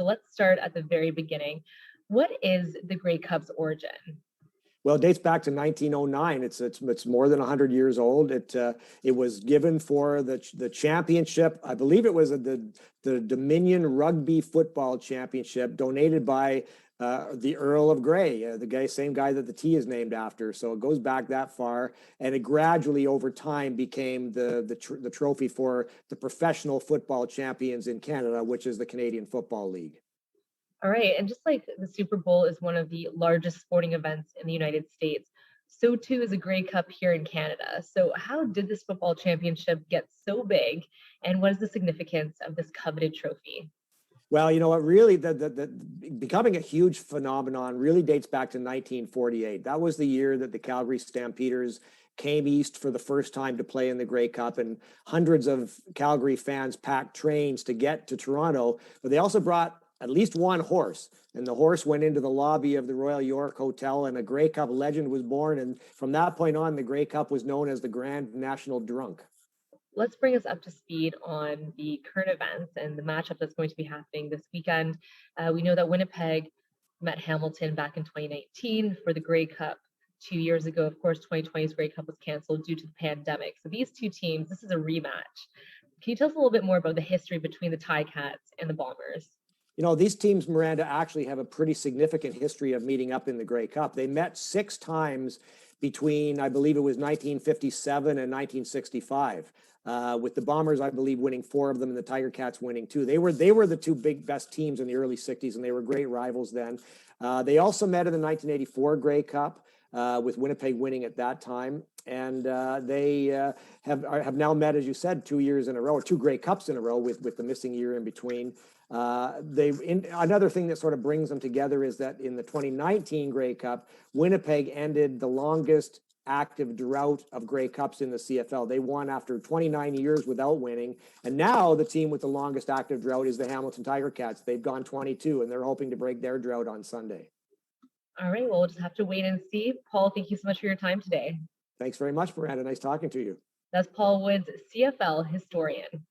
So let's start at the very beginning. What is the Grey Cup's origin? Well, it dates back to 1909. It's more than 100 years old. It was given for the championship. I believe it was the Dominion Rugby Football Championship, donated by the Earl of Grey, same guy that the tea is named after. So it goes back that far, and it gradually over time became the trophy for the professional football champions in Canada, which is the Canadian Football League. All right. And just like the Super Bowl is one of the largest sporting events in the United States, so too is a Grey Cup here in Canada. So, how did this football championship get so big? And what is the significance of this coveted trophy? Well, you know what, really, the becoming a huge phenomenon really dates back to 1948. That was the year that the Calgary Stampeders came east for the first time to play in the Grey Cup, and hundreds of Calgary fans packed trains to get to Toronto. But they also brought at least one horse, and the horse went into the lobby of the Royal York Hotel, and a Grey Cup legend was born. And from that point on, the Grey Cup was known as the Grand National Drunk. Let's bring us up to speed on the current events and the matchup that's going to be happening this weekend. We know that Winnipeg met Hamilton back in 2019 for the Grey Cup. 2 years ago, of course, 2020's Grey Cup was canceled due to the pandemic. So these two teams, this is a rematch. Can you tell us a little bit more about the history between the Ticats and the Bombers? You know, these teams, Miranda, actually have a pretty significant history of meeting up in the Grey Cup. They met 6 times between, I believe it was 1957 and 1965. With the Bombers, I believe, winning 4 of them, and the Tiger Cats winning 2. They were the 2 best teams in the early 60s, and they were great rivals then. They also met in the 1984 Grey Cup, with Winnipeg winning at that time. And they have now met, as you said, 2 years in a row, or 2 Grey Cups in a row, with the missing year in between. Another thing that sort of brings them together is that in the 2019 Grey Cup, Winnipeg ended the longest active drought of Grey Cups in the CFL. They won after 29 years without winning. And now the team with the longest active drought is the Hamilton Tiger Cats. They've gone 22, and they're hoping to break their drought on Sunday. All right, well, we'll just have to wait and see. Paul, thank you so much for your time today. Thanks very much, Miranda. Nice talking to you. That's Paul Woods, CFL historian.